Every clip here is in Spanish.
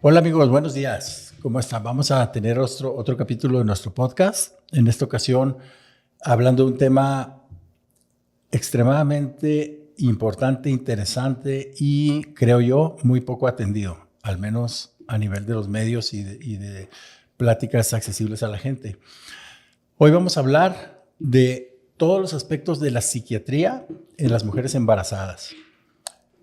Hola amigos, buenos días. ¿Cómo están? Vamos a tener otro capítulo de nuestro podcast. En esta ocasión, hablando de un tema extremadamente importante, interesante y creo yo muy poco atendido, al menos a nivel de los medios y de pláticas accesibles a la gente. Hoy vamos a hablar de todos los aspectos de la psiquiatría en las mujeres embarazadas.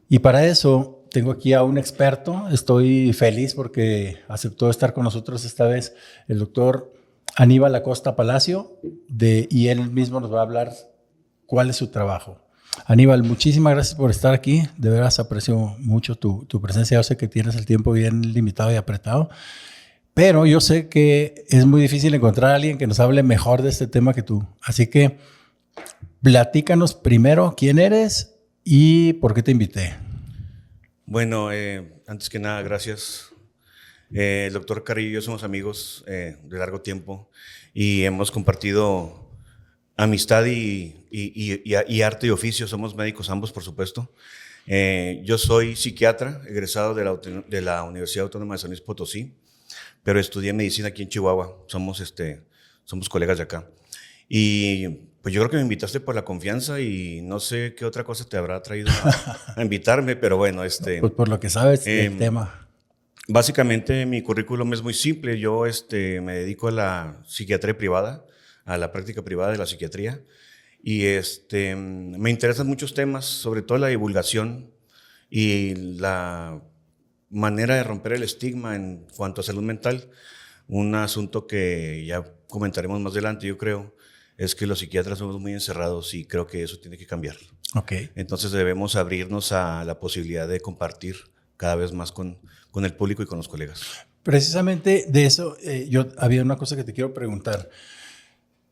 Y para eso tengo aquí a un experto. Estoy feliz porque aceptó estar con nosotros esta vez el doctor Aníbal Acosta Palacio y él mismo nos va a hablar cuál es su trabajo. Aníbal, muchísimas gracias por estar aquí. De veras aprecio mucho tu presencia. Yo sé que tienes el tiempo bien limitado y apretado, pero yo sé que es muy difícil encontrar a alguien que nos hable mejor de este tema que tú. Así que platícanos primero quién eres y por qué te invité. Bueno, antes que nada, gracias. El doctor Carrillo y yo somos amigos de largo tiempo y hemos compartido amistad y arte y oficio. Somos médicos ambos, por supuesto. Yo soy psiquiatra, egresado de la Universidad Autónoma de San Luis Potosí, pero estudié medicina aquí en Chihuahua. Somos colegas de acá. Y pues yo creo que me invitaste por la confianza y no sé qué otra cosa te habrá traído a invitarme, pero bueno, Pues por lo que sabes del em, tema. básicamente mi currículum es muy simple. Yo me dedico a la psiquiatría privada, a la práctica privada de la psiquiatría y me interesan muchos temas, sobre todo la divulgación y la manera de romper el estigma en cuanto a salud mental. Un asunto que ya comentaremos más adelante, yo creo, es que los psiquiatras somos muy encerrados y creo que eso tiene que cambiar. Ok. Entonces debemos abrirnos a la posibilidad de compartir cada vez más con el público y con los colegas. Precisamente de eso, yo había una cosa que te quiero preguntar.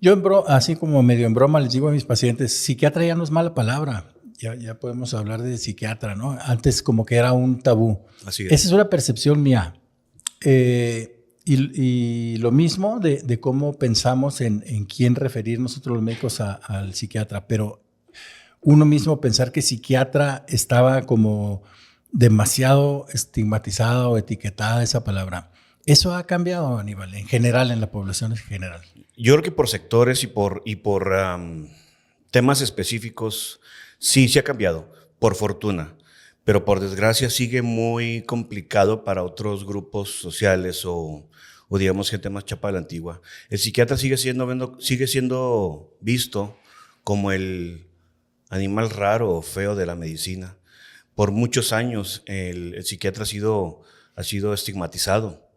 Yo, así como medio en broma, les digo a mis pacientes, psiquiatra ya no es mala palabra. Ya podemos hablar de psiquiatra, ¿no? Antes como que era un tabú. Así Esa es. es una percepción mía. Y lo mismo de cómo pensamos en quién referir nosotros los médicos al psiquiatra, pero uno mismo pensar que psiquiatra estaba como demasiado estigmatizada o etiquetada esa palabra. Eso ha cambiado, Aníbal, en general, en la población en general. Yo creo que por sectores y por temas específicos, sí ha cambiado, por fortuna. Pero por desgracia sigue muy complicado para otros grupos sociales o digamos gente más chapa de la antigua. El psiquiatra sigue siendo visto como el animal raro o feo de la medicina. Por muchos años el psiquiatra ha sido estigmatizado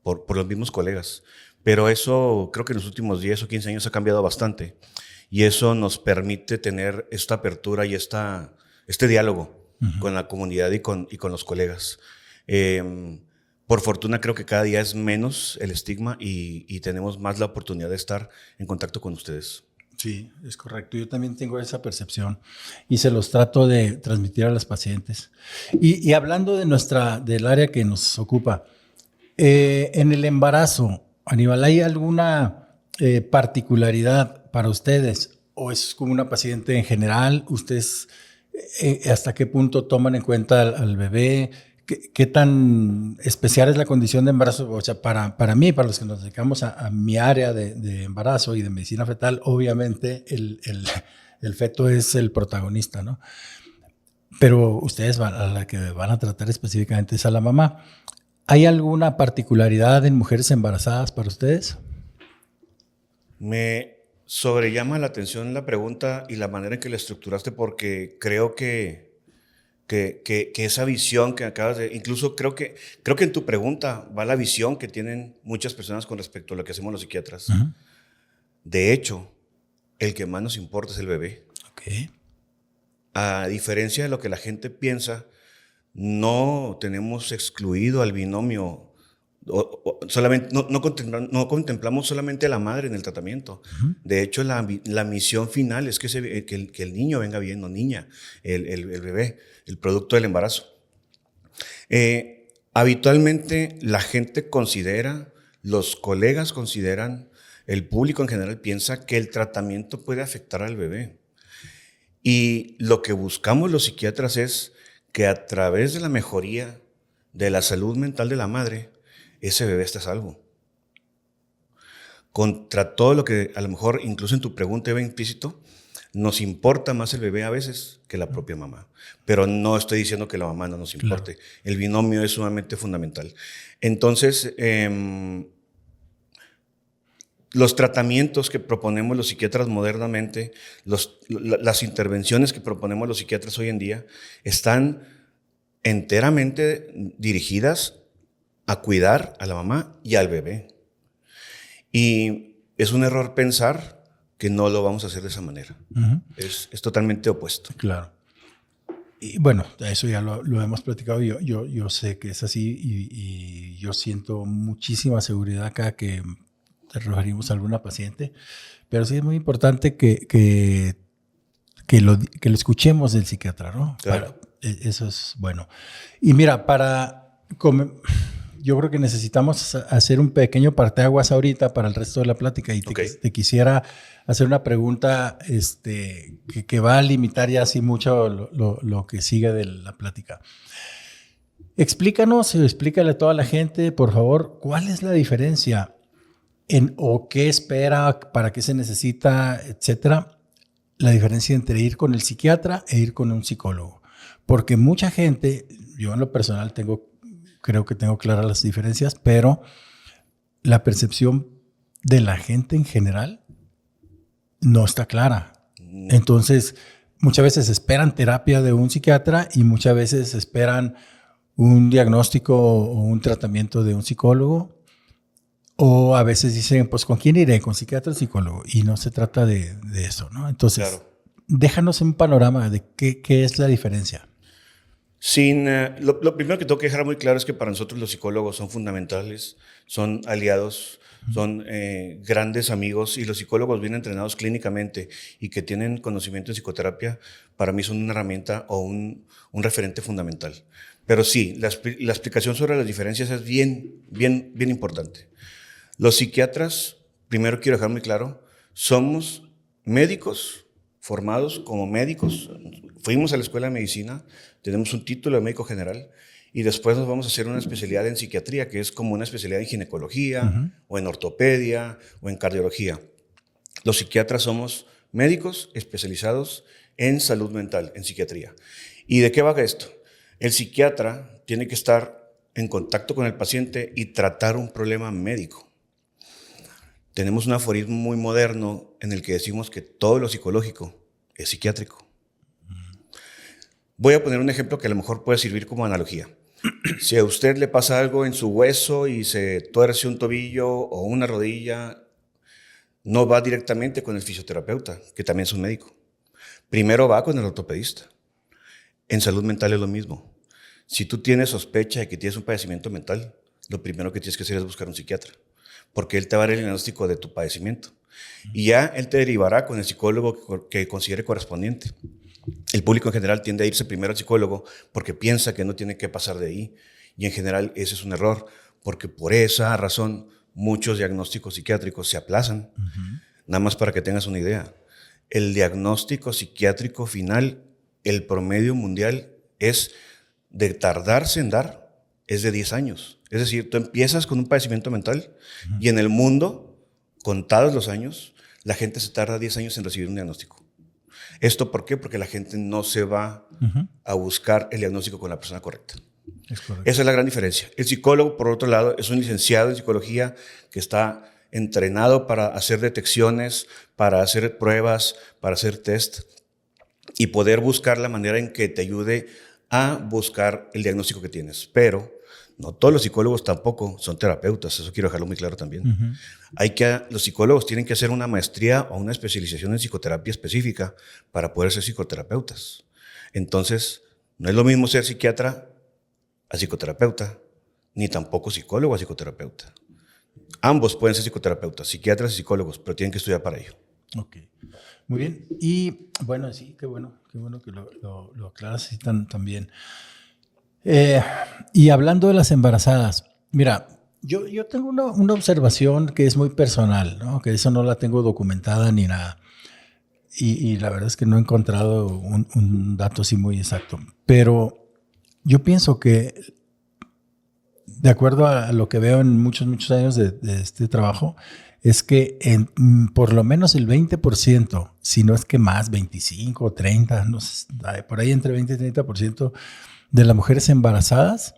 por los mismos colegas. Pero eso creo que en los últimos 10 o 15 años ha cambiado bastante. Y eso nos permite tener esta apertura y este diálogo con la comunidad y con los colegas. Por fortuna creo que cada día es menos el estigma y tenemos más la oportunidad de estar en contacto con ustedes. Sí, es correcto. Yo también tengo esa percepción y se los trato de transmitir a las pacientes. Y hablando del área que nos ocupa, en el embarazo, Aníbal, ¿hay alguna particularidad para ustedes? ¿O es como una paciente en general? ¿Ustedes hasta qué punto toman en cuenta al bebé? ¿Qué tan especial es la condición de embarazo? O sea, para mí, para los que nos dedicamos a mi área de embarazo y de medicina fetal, obviamente el feto es el protagonista, ¿no? Pero ustedes a la que van a tratar específicamente es a la mamá. ¿Hay alguna particularidad en mujeres embarazadas para ustedes? Me sobrellama la atención la pregunta y la manera en que la estructuraste porque creo que esa visión que acabas de, incluso creo que en tu pregunta va la visión que tienen muchas personas con respecto a lo que hacemos los psiquiatras. Uh-huh. De hecho, el que más nos importa es el bebé. Ok. A diferencia de lo que la gente piensa, no tenemos excluido al binomio. Solamente, no contemplamos solamente a la madre en el tratamiento. Uh-huh. De hecho, la misión final es que el niño venga bien, o niña, el bebé, el producto del embarazo. Habitualmente la gente considera, los colegas consideran, el público en general piensa que el tratamiento puede afectar al bebé. Y lo que buscamos los psiquiatras es que a través de la mejoría de la salud mental de la madre, ese bebé está a salvo. Contra todo lo que a lo mejor incluso en tu pregunta iba implícito, nos importa más el bebé a veces que la propia mamá. Pero no estoy diciendo que la mamá no nos importe. Claro. El binomio es sumamente fundamental. Entonces, los tratamientos que proponemos los psiquiatras modernamente, las intervenciones que proponemos los psiquiatras hoy en día, están enteramente dirigidas a cuidar a la mamá y al bebé. Y es un error pensar que no lo vamos a hacer de esa manera. Uh-huh. Es totalmente opuesto. Claro. Y bueno, eso ya lo hemos platicado. Yo sé que es así y yo siento muchísima seguridad cada que te referimos a alguna paciente, pero sí es muy importante que lo escuchemos del psiquiatra, ¿no? Claro. Eso es bueno. Y mira, yo creo que necesitamos hacer un pequeño parteaguas ahorita para el resto de la plática y te quisiera hacer una pregunta que va a limitar ya así mucho lo que sigue de la plática. Explícale a toda la gente, por favor, cuál es la diferencia o qué espera, para qué se necesita, etcétera, la diferencia entre ir con el psiquiatra e ir con un psicólogo. Porque mucha gente, yo en lo personal creo que tengo claras las diferencias, pero la percepción de la gente en general no está clara. Entonces, muchas veces esperan terapia de un psiquiatra y muchas veces esperan un diagnóstico o un tratamiento de un psicólogo. O a veces dicen, pues, ¿con quién iré? ¿Con psiquiatra o psicólogo? Y no se trata de eso, ¿no? Entonces, claro, déjanos un panorama de qué es la diferencia. Lo primero que tengo que dejar muy claro es que para nosotros los psicólogos son fundamentales, son aliados, son grandes amigos, y los psicólogos bien entrenados clínicamente y que tienen conocimiento en psicoterapia, para mí son una herramienta o un referente fundamental. Pero sí, la explicación sobre las diferencias es bien importante. Los psiquiatras, primero quiero dejar muy claro, somos médicos formados como médicos. Fuimos a la escuela de medicina, tenemos un título de médico general y después nos vamos a hacer una especialidad en psiquiatría, que es como una especialidad en ginecología, o en ortopedia o en cardiología. Los psiquiatras somos médicos especializados en salud mental, en psiquiatría. ¿Y de qué va esto? El psiquiatra tiene que estar en contacto con el paciente y tratar un problema médico. Tenemos un aforismo muy moderno en el que decimos que todo lo psicológico es psiquiátrico. Voy a poner un ejemplo que a lo mejor puede servir como analogía. Si a usted le pasa algo en su hueso y se tuerce un tobillo o una rodilla, no va directamente con el fisioterapeuta, que también es un médico. Primero va con el ortopedista. En salud mental es lo mismo. Si tú tienes sospecha de que tienes un padecimiento mental, lo primero que tienes que hacer es buscar un psiquiatra, porque él te va a dar el diagnóstico de tu padecimiento. Y ya él te derivará con el psicólogo que considere correspondiente. El público en general tiende a irse primero al psicólogo porque piensa que no tiene que pasar de ahí. Y en general ese es un error, porque por esa razón muchos diagnósticos psiquiátricos se aplazan. Nada más para que tengas una idea. El diagnóstico psiquiátrico final, el promedio mundial es de tardarse en dar, es de 10 años. Es decir, tú empiezas con un padecimiento mental y en el mundo, contados los años, la gente se tarda 10 años en recibir un diagnóstico. ¿Esto por qué? Porque la gente no se va a buscar el diagnóstico con la persona correcta. Es correcto. Esa es la gran diferencia. El psicólogo, por otro lado, es un licenciado en psicología que está entrenado para hacer detecciones, para hacer pruebas, para hacer test y poder buscar la manera en que te ayude a buscar el diagnóstico que tienes. Pero no todos los psicólogos tampoco son terapeutas, eso quiero dejarlo muy claro también. Los psicólogos tienen que hacer una maestría o una especialización en psicoterapia específica para poder ser psicoterapeutas. Entonces, no es lo mismo ser psiquiatra a psicoterapeuta, ni tampoco psicólogo a psicoterapeuta. Ambos pueden ser psicoterapeutas, psiquiatras y psicólogos, pero tienen que estudiar para ello. Ok, muy bien. Y bueno, sí, qué bueno que lo aclaras así también. Y hablando de las embarazadas, mira, yo tengo una observación que es muy personal, ¿no? Que eso no la tengo documentada ni nada. Y la verdad es que no he encontrado un dato así muy exacto. Pero yo pienso que de acuerdo a lo que veo en muchos años de este trabajo, es que por lo menos el 20%, si no es que más, 25 o 30, no sé, por ahí entre 20 y 30% de las mujeres embarazadas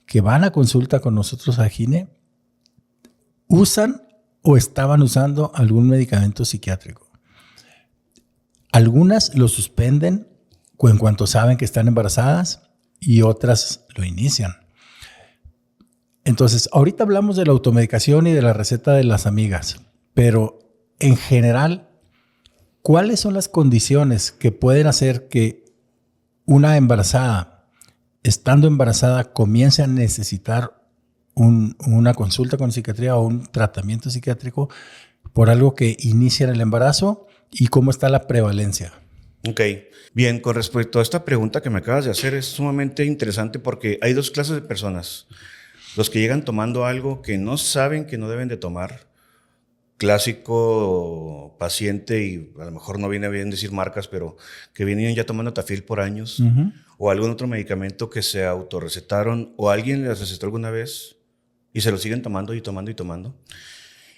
que van a consulta con nosotros a Gine, usan o estaban usando algún medicamento psiquiátrico. Algunas lo suspenden en cuanto saben que están embarazadas y otras lo inician. Entonces, ahorita hablamos de la automedicación y de la receta de las amigas, pero en general, ¿cuáles son las condiciones que pueden hacer que una embarazada, estando embarazada, comience a necesitar una consulta con psiquiatría o un tratamiento psiquiátrico por algo que inicia en el embarazo y cómo está la prevalencia? Ok, bien, con respecto a esta pregunta que me acabas de hacer, es sumamente interesante porque hay dos clases de personas. Los que llegan tomando algo que no saben que no deben de tomar, clásico paciente, y a lo mejor no viene bien decir marcas, pero que vienen ya tomando Tafil por años, o algún otro medicamento que se autorrecetaron, o alguien les recetó alguna vez y se lo siguen tomando y tomando y tomando.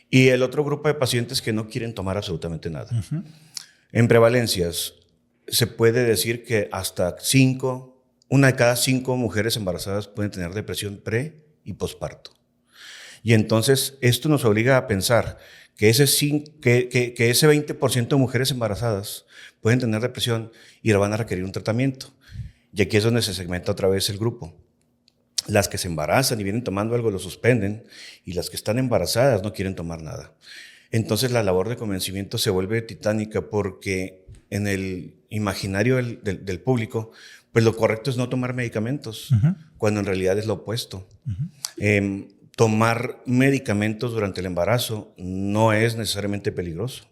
Y el otro grupo de pacientes que no quieren tomar absolutamente nada. En prevalencias, se puede decir que hasta 1 de cada 5 mujeres embarazadas pueden tener depresión pre y posparto. Y entonces esto nos obliga a pensar que ese 20% de mujeres embarazadas pueden tener depresión y van a requerir un tratamiento. Y aquí es donde se segmenta otra vez el grupo. Las que se embarazan y vienen tomando algo lo suspenden, y las que están embarazadas no quieren tomar nada. Entonces la labor de convencimiento se vuelve titánica, porque en el imaginario del público, pues lo correcto es no tomar medicamentos, cuando en realidad es lo opuesto. Tomar medicamentos durante el embarazo no es necesariamente peligroso.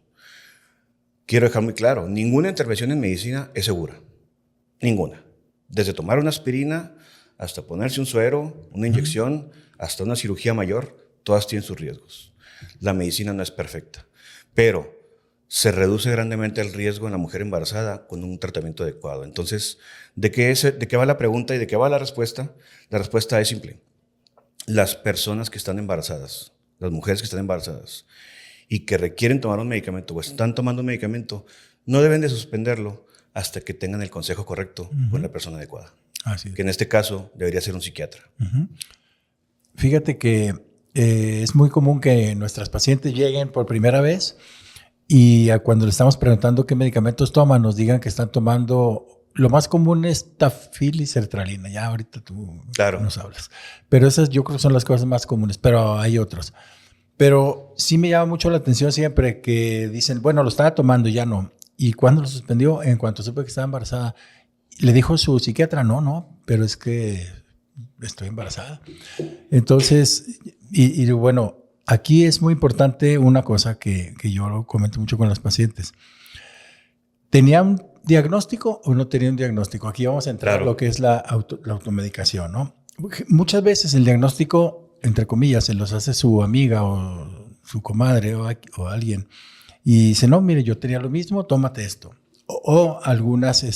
Quiero dejar muy claro, ninguna intervención en medicina es segura. Ninguna. Desde tomar una aspirina hasta ponerse un suero, una inyección, hasta una cirugía mayor, todas tienen sus riesgos. La medicina no es perfecta, pero se reduce grandemente el riesgo en la mujer embarazada con un tratamiento adecuado. Entonces, ¿de qué va la pregunta y de qué va la respuesta? La respuesta es simple. Las personas que están embarazadas, las mujeres que están embarazadas y que requieren tomar un medicamento o están tomando un medicamento, no deben de suspenderlo hasta que tengan el consejo correcto con la persona adecuada. Así es. Que en este caso debería ser un psiquiatra. Fíjate que es muy común que nuestras pacientes lleguen por primera vez y cuando le estamos preguntando qué medicamentos toman, nos digan que están tomando, lo más común es Tafil y sertralina. Ya ahorita tú nos hablas. Pero esas yo creo que son las cosas más comunes, pero hay otros. Pero sí me llama mucho la atención siempre que dicen, bueno, lo estaba tomando, ya no. ¿Y cuándo lo suspendió? En cuanto supe que estaba embarazada. Le dijo su psiquiatra, no, pero es que estoy embarazada. Entonces, y bueno, aquí es muy importante una cosa que yo comento mucho con los pacientes. ¿Tenía un diagnóstico o no tenía un diagnóstico? Aquí vamos a entrar a lo que es la automedicación, ¿no? Muchas veces el diagnóstico, entre comillas, se los hace su amiga o su comadre o alguien. Y dice, no, mire, yo tenía lo mismo, tómate esto. O algunas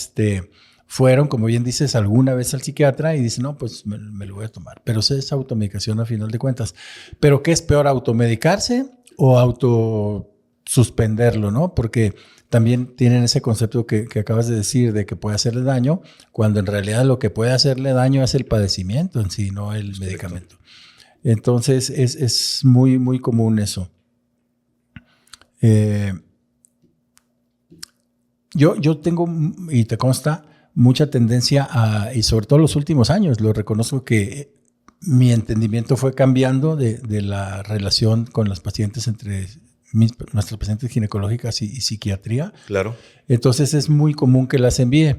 fueron, como bien dices, alguna vez al psiquiatra y dicen, no, pues me lo voy a tomar. Pero eso es automedicación a final de cuentas. ¿Pero qué es peor, automedicarse o autosuspenderlo, no? Porque también tienen ese concepto que acabas de decir de que puede hacerle daño, cuando en realidad lo que puede hacerle daño es el padecimiento en sí, no el medicamento. Entonces es muy, muy común eso. Yo tengo, y te consta, mucha tendencia y sobre todo en los últimos años, lo reconozco que mi entendimiento fue cambiando de la relación con las pacientes entre nuestras pacientes ginecológicas y psiquiatría. Claro. Entonces es muy común que las envíe.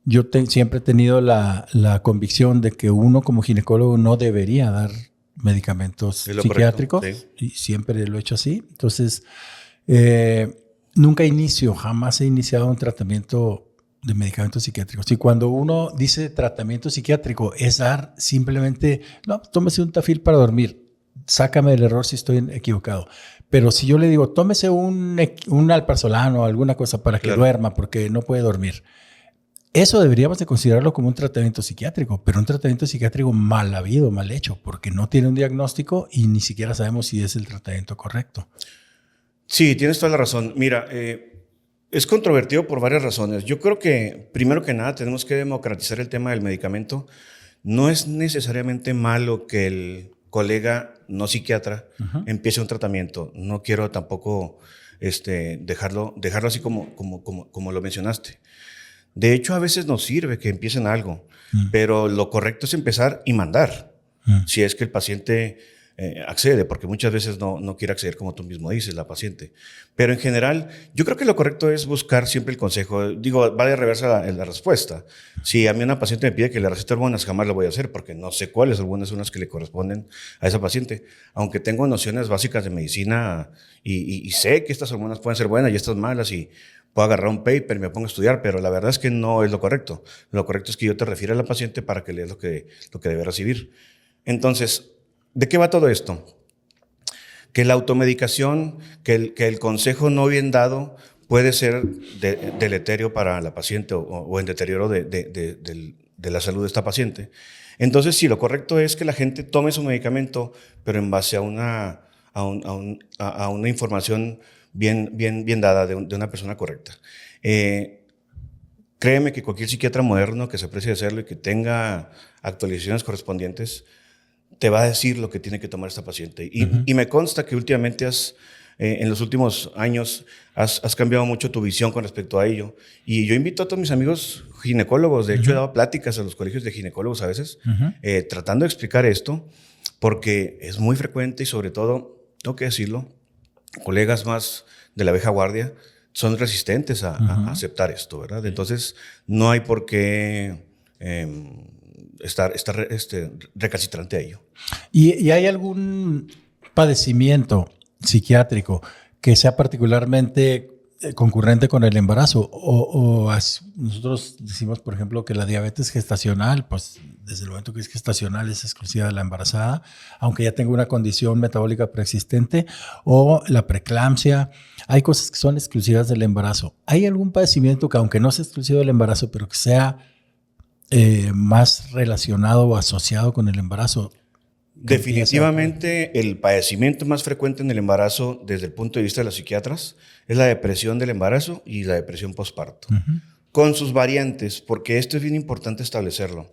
Yo siempre he tenido la convicción de que uno como ginecólogo no debería dar medicamentos psiquiátricos, correcto, sí. Y siempre lo he hecho así. Entonces, jamás he iniciado un tratamiento de medicamentos psiquiátricos. Y cuando uno dice tratamiento psiquiátrico, es dar simplemente, no, tómese un Tafil para dormir. Sácame del error si estoy equivocado. Pero si yo le digo, tómese un alprazolam o alguna cosa para que duerma, porque no puede dormir. Eso deberíamos de considerarlo como un tratamiento psiquiátrico, pero un tratamiento psiquiátrico mal habido, mal hecho, porque no tiene un diagnóstico y ni siquiera sabemos si es el tratamiento correcto. Sí, tienes toda la razón. Mira, es controvertido por varias razones. Yo creo que, primero que nada, tenemos que democratizar el tema del medicamento. No es necesariamente malo que el colega no psiquiatra empiece un tratamiento. No quiero tampoco dejarlo así como lo mencionaste. De hecho, a veces nos sirve que empiecen algo, pero lo correcto es empezar y mandar, si es que el paciente accede, porque muchas veces no quiere acceder, como tú mismo dices, la paciente. Pero en general, yo creo que lo correcto es buscar siempre el consejo. Digo, va de reversa la respuesta. Si a mí una paciente me pide que le recete hormonas, jamás lo voy a hacer, porque no sé cuáles hormonas son las que le corresponden a esa paciente. Aunque tengo nociones básicas de medicina y sé que estas hormonas pueden ser buenas y estas malas, y puedo agarrar un paper y me pongo a estudiar, pero la verdad es que no es lo correcto. Lo correcto es que yo te refiera a la paciente para que leas lo que debe recibir. Entonces, ¿de qué va todo esto? Que la automedicación, que el consejo no bien dado puede ser deleterio para la paciente o en deterioro de la salud de esta paciente. Entonces, sí, lo correcto es que la gente tome su medicamento, pero en base a una información bien dada de una persona correcta. Créeme que cualquier psiquiatra moderno que se aprecie de hacerlo y que tenga actualizaciones correspondientes te va a decir lo que tiene que tomar esta paciente. Y me consta que últimamente en los últimos años has cambiado mucho tu visión con respecto a ello. Y yo invito a todos mis amigos ginecólogos, de hecho he dado pláticas a los colegios de ginecólogos a veces, tratando de explicar esto, porque es muy frecuente y sobre todo, tengo que decirlo, colegas más de la vieja guardia son resistentes a aceptar esto, ¿verdad? Entonces, no hay por qué estar recalcitrante a ello. ¿Y hay algún padecimiento psiquiátrico que sea particularmente concurrente con el embarazo? Nosotros decimos, por ejemplo, que la diabetes gestacional, pues desde el momento que es gestacional es exclusiva de la embarazada, aunque ya tenga una condición metabólica preexistente, o la preeclampsia. Hay cosas que son exclusivas del embarazo. ¿Hay algún padecimiento que, aunque no sea exclusivo del embarazo, pero que sea más relacionado o asociado con el embarazo? Definitivamente el padecimiento más frecuente en el embarazo desde el punto de vista de los psiquiatras es la depresión del embarazo y la depresión postparto, con sus variantes, porque esto es bien importante establecerlo.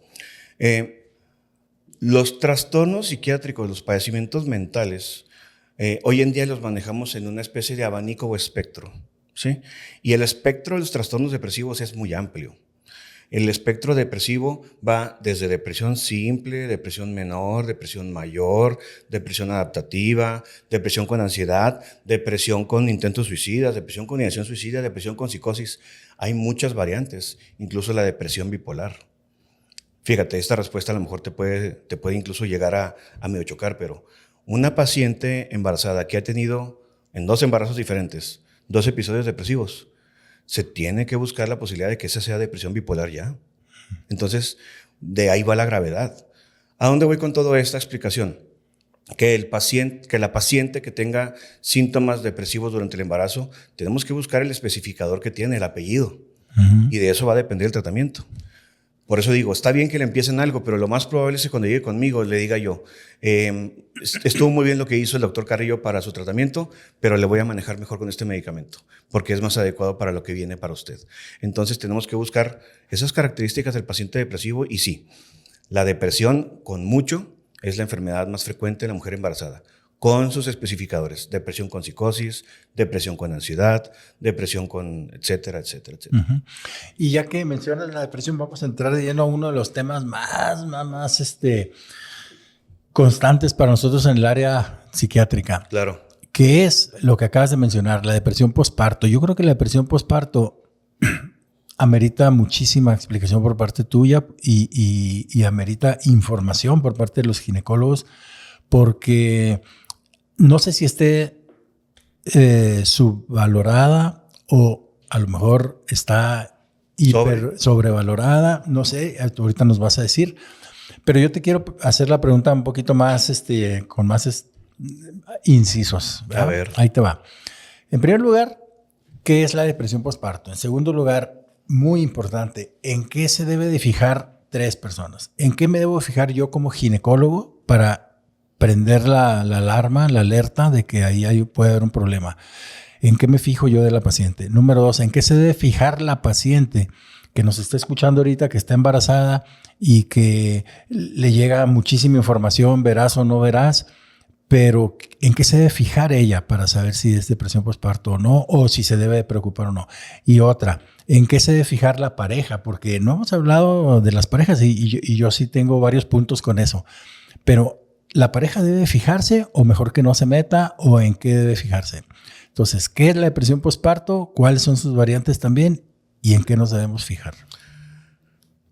Los trastornos psiquiátricos, los padecimientos mentales, hoy en día los manejamos en una especie de abanico o espectro, ¿sí? Y el espectro de los trastornos depresivos es muy amplio. El espectro depresivo va desde depresión simple, depresión menor, depresión mayor, depresión adaptativa, depresión con ansiedad, depresión con intentos suicidas, depresión con ideación suicida, depresión con psicosis. Hay muchas variantes, incluso la depresión bipolar. Fíjate, esta respuesta a lo mejor te puede incluso llegar a medio chocar, pero una paciente embarazada que ha tenido en 2 embarazos diferentes, 2 episodios depresivos, se tiene que buscar la posibilidad de que esa sea depresión bipolar ya. Entonces, de ahí va la gravedad. ¿A dónde voy con toda esta explicación? Que la paciente que tenga síntomas depresivos durante el embarazo, tenemos que buscar el especificador que tiene, el apellido. Y de eso va a depender el tratamiento. Por eso digo, está bien que le empiecen algo, pero lo más probable es que cuando llegue conmigo le diga yo, estuvo muy bien lo que hizo el doctor Carrillo para su tratamiento, pero le voy a manejar mejor con este medicamento, porque es más adecuado para lo que viene para usted. Entonces tenemos que buscar esas características del paciente depresivo y sí, la depresión con mucho es la enfermedad más frecuente en la mujer embarazada, con sus especificadores, depresión con psicosis, depresión con ansiedad, depresión con etcétera, etcétera, etcétera. Y ya que mencionas la depresión, vamos a entrar de lleno a uno de los temas más constantes para nosotros en el área psiquiátrica. Claro. ¿Qué es lo que acabas de mencionar? La depresión postparto. Yo creo que la depresión postparto amerita muchísima explicación por parte tuya y amerita información por parte de los ginecólogos, porque no sé si esté subvalorada o a lo mejor está sobrevalorada. No sé, ahorita nos vas a decir. Pero yo te quiero hacer la pregunta un poquito más, con más incisos, ¿verdad? A ver. Ahí te va. En primer lugar, ¿qué es la depresión postparto? En segundo lugar, muy importante. ¿En qué se debe de fijar 3 personas? ¿En qué me debo fijar yo como ginecólogo para prender la alarma, la alerta de que ahí puede haber un problema? ¿En qué me fijo yo de la paciente? Número 2, ¿en qué se debe fijar la paciente que nos está escuchando ahorita, que está embarazada y que le llega muchísima información, veraz o no veraz? Pero ¿en qué se debe fijar ella para saber si es depresión postparto o no, o si se debe de preocupar o no? Y otra, ¿en qué se debe fijar la pareja? Porque no hemos hablado de las parejas y yo sí tengo varios puntos con eso. Pero ¿la pareja debe fijarse o mejor que no se meta, o en qué debe fijarse? Entonces, ¿qué es la depresión postparto? ¿Cuáles son sus variantes también? ¿Y en qué nos debemos fijar?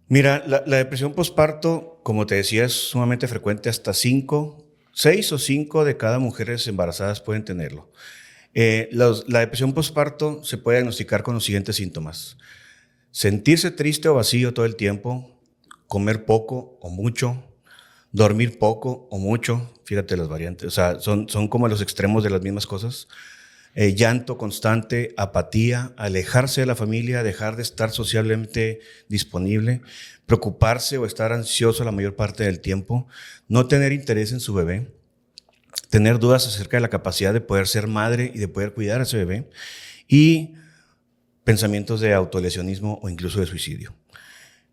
Mira, la depresión postparto, como te decía, es sumamente frecuente. Hasta 6 o 5 de cada mujeres embarazadas pueden tenerlo. La depresión postparto se puede diagnosticar con los siguientes síntomas: sentirse triste o vacío todo el tiempo, comer poco o mucho, dormir poco o mucho. Fíjate las variantes, o sea, son como los extremos de las mismas cosas. Llanto constante, apatía, alejarse de la familia, dejar de estar socialmente disponible, preocuparse o estar ansioso la mayor parte del tiempo, no tener interés en su bebé, tener dudas acerca de la capacidad de poder ser madre y de poder cuidar a ese bebé, y pensamientos de autolesionismo o incluso de suicidio.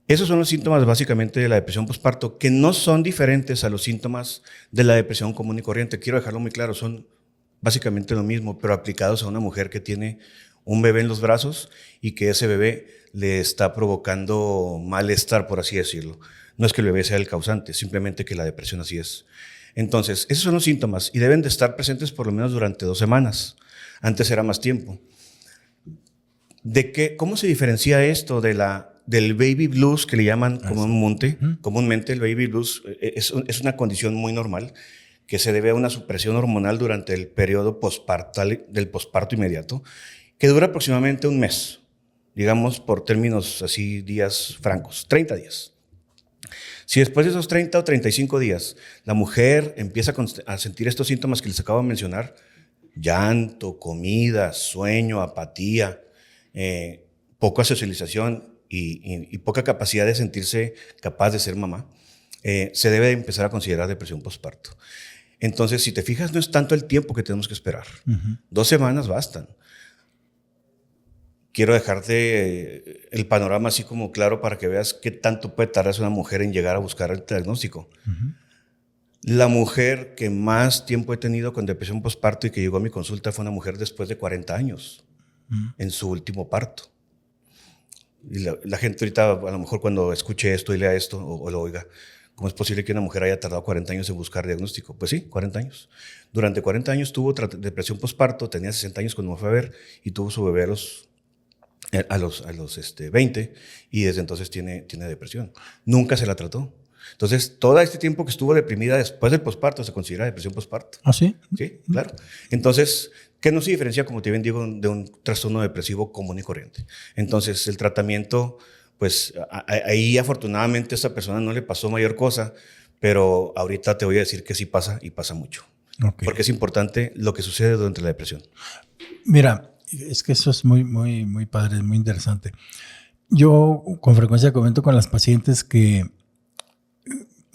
Esos son los síntomas básicamente de la depresión postparto, que no son diferentes a los síntomas de la depresión común y corriente. Quiero dejarlo muy claro, son básicamente lo mismo, pero aplicados a una mujer que tiene un bebé en los brazos y que ese bebé le está provocando malestar, por así decirlo. No es que el bebé sea el causante, simplemente que la depresión así es. Entonces, esos son los síntomas y deben de estar presentes por lo menos durante 2 semanas. Antes era más tiempo. ¿Cómo se diferencia esto del baby blues, que le llaman comúnmente? El baby blues es una condición muy normal que se debe a una supresión hormonal durante el periodo del posparto inmediato, que dura aproximadamente un mes, digamos por términos así, días francos, 30 días. Si después de esos 30 o 35 días la mujer empieza a sentir estos síntomas que les acabo de mencionar, llanto, comida, sueño, apatía, poca socialización y poca capacidad de sentirse capaz de ser mamá, se debe empezar a considerar depresión postparto. Entonces, si te fijas, no es tanto el tiempo que tenemos que esperar. 2 semanas bastan. Quiero dejarte el panorama así como claro para que veas qué tanto puede tardar una mujer en llegar a buscar el diagnóstico. La mujer que más tiempo he tenido con depresión postparto y que llegó a mi consulta fue una mujer después de 40 años, en su último parto. Y la gente ahorita, a lo mejor cuando escuche esto y lea esto o lo oiga, ¿cómo es posible que una mujer haya tardado 40 años en buscar diagnóstico? Pues sí, 40 años. Durante 40 años tuvo depresión postparto, tenía 60 años cuando me fue a ver y tuvo su bebé a los 20 y desde entonces tiene depresión. Nunca se la trató. Entonces, todo este tiempo que estuvo deprimida después del posparto se considera depresión postparto. ¿Ah, sí? Sí, claro. Entonces, ¿qué no se diferencia, como te bien digo, de un trastorno depresivo común y corriente? Entonces, el tratamiento, pues ahí afortunadamente a esta persona no le pasó mayor cosa, pero ahorita te voy a decir que sí pasa y pasa mucho. Okay. Porque es importante lo que sucede durante la depresión. Mira, es que eso es muy, muy, muy padre, muy interesante. Yo con frecuencia comento con las pacientes que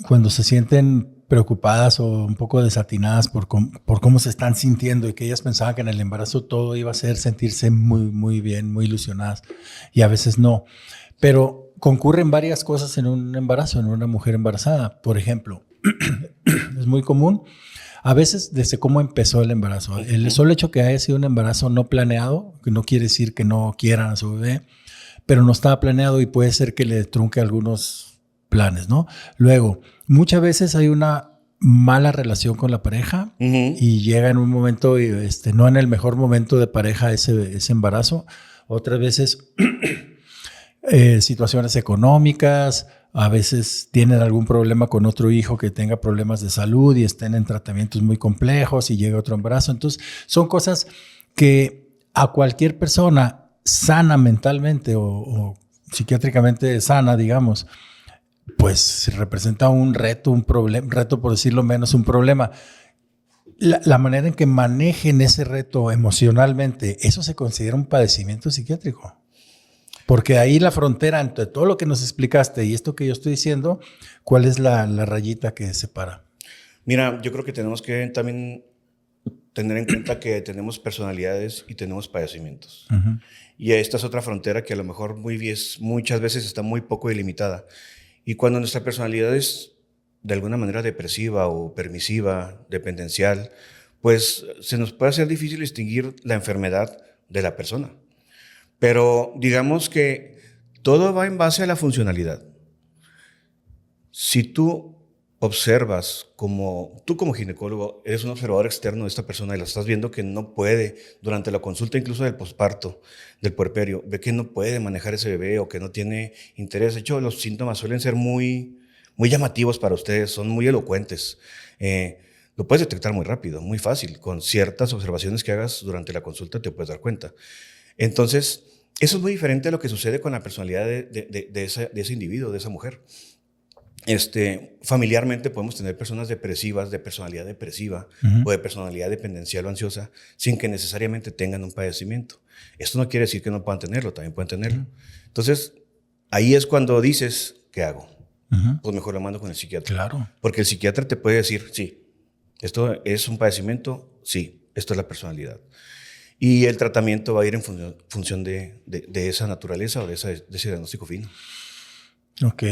cuando se sienten preocupadas o un poco desatinadas por cómo se están sintiendo y que ellas pensaban que en el embarazo todo iba a ser sentirse muy, muy bien, muy ilusionadas, y a veces no. Pero concurren varias cosas en un embarazo, en una mujer embarazada. Por ejemplo, es muy común, a veces desde cómo empezó el embarazo. El solo hecho que haya sido un embarazo no planeado, que no quiere decir que no quieran a su bebé, pero no estaba planeado y puede ser que le trunque algunos planes, ¿no? Luego, muchas veces hay una mala relación con la pareja y llega en un momento, no en el mejor momento de pareja ese embarazo. Otras veces situaciones económicas, a veces tienen algún problema con otro hijo que tenga problemas de salud y estén en tratamientos muy complejos y llega otro embarazo. Entonces, son cosas que a cualquier persona sana mentalmente o psiquiátricamente sana, digamos, pues representa un reto, por decirlo menos, un problema. La manera en que manejen ese reto emocionalmente, ¿eso se considera un padecimiento psiquiátrico? Porque ahí la frontera entre todo lo que nos explicaste y esto que yo estoy diciendo, ¿cuál es la rayita que separa? Mira, yo creo que tenemos que también tener en cuenta que tenemos personalidades y tenemos padecimientos. Y esta es otra frontera que a lo mejor muchas veces está muy poco delimitada. Y cuando nuestra personalidad es de alguna manera depresiva o permisiva, dependencial, pues se nos puede hacer difícil distinguir la enfermedad de la persona. Pero digamos que todo va en base a la funcionalidad. Si tú observas tú como ginecólogo, eres un observador externo de esta persona y la estás viendo que no puede, durante la consulta incluso del posparto, del puerperio, ve que no puede manejar ese bebé o que no tiene interés. De hecho, los síntomas suelen ser muy llamativos para ustedes, son muy elocuentes. Lo puedes detectar muy rápido, muy fácil. Con ciertas observaciones que hagas durante la consulta te puedes dar cuenta. Entonces, eso es muy diferente a lo que sucede con la personalidad de ese individuo, de esa mujer. Familiarmente podemos tener personas depresivas, de personalidad depresiva o de personalidad dependencial o ansiosa, sin que necesariamente tengan un padecimiento. Esto no quiere decir que no puedan tenerlo, también pueden tenerlo. Entonces, ahí es cuando dices, ¿qué hago? Pues mejor lo mando con el psiquiatra. Claro. Porque el psiquiatra te puede decir, sí, esto es un padecimiento, sí, esto es la personalidad. Y el tratamiento va a ir en función de esa naturaleza o de ese diagnóstico fino. Ok,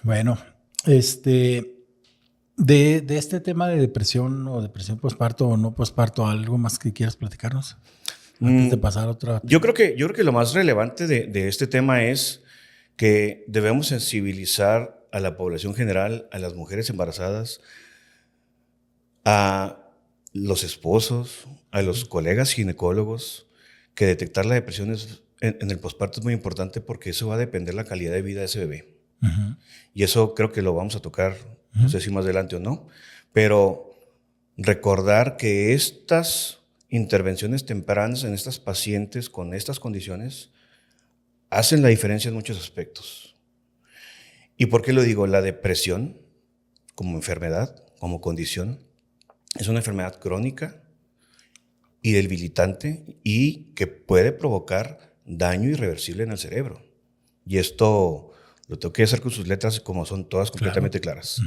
bueno, de este tema de depresión o depresión posparto o no posparto, ¿algo más que quieras platicarnos? Antes de pasar a otra. Yo creo que lo más relevante de este tema es que debemos sensibilizar a la población general, a las mujeres embarazadas, a los esposos, a los colegas ginecólogos, que detectar la depresión en el posparto es muy importante porque eso va a depender la calidad de vida de ese bebé. Y eso creo que lo vamos a tocar, no sé si más adelante o no, pero recordar que estas intervenciones tempranas en estas pacientes con estas condiciones hacen la diferencia en muchos aspectos. ¿Y por qué lo digo? La depresión como enfermedad, como condición, es una enfermedad crónica y debilitante y que puede provocar daño irreversible en el cerebro. Y esto lo tengo que hacer con sus letras como son todas completamente claras.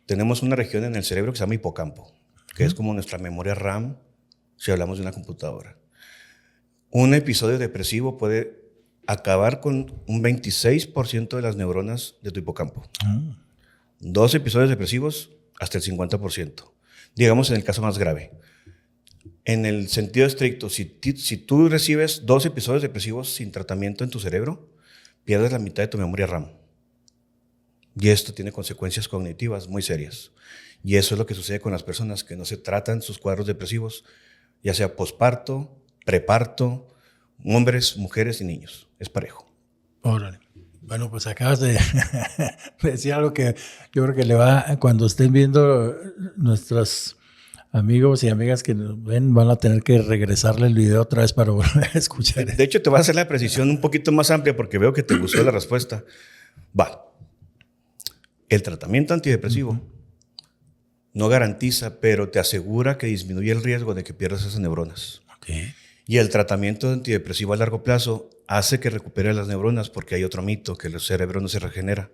Tenemos una región en el cerebro que se llama hipocampo, que es como nuestra memoria RAM si hablamos de una computadora. Un episodio depresivo puede acabar con un 26% de las neuronas de tu hipocampo. 2 episodios depresivos, hasta el 50%. Digamos en el caso más grave. En el sentido estricto, si tú recibes 2 episodios depresivos sin tratamiento en tu cerebro, pierdes la mitad de tu memoria RAM. Y esto tiene consecuencias cognitivas muy serias. Y eso es lo que sucede con las personas que no se tratan sus cuadros depresivos, ya sea posparto, preparto, hombres, mujeres y niños. Es parejo. Órale. Bueno, pues acabas de decir algo que yo creo que le va, cuando estén viendo nuestros amigos y amigas que nos ven, van a tener que regresarle el video otra vez para volver a escuchar. De hecho, te voy a hacer la precisión un poquito más amplia porque veo que te gustó la respuesta. Va. El tratamiento antidepresivo no garantiza, pero te asegura que disminuye el riesgo de que pierdas esas neuronas. Okay. Y el tratamiento antidepresivo a largo plazo hace que recupere las neuronas porque hay otro mito, que el cerebro no se regenera.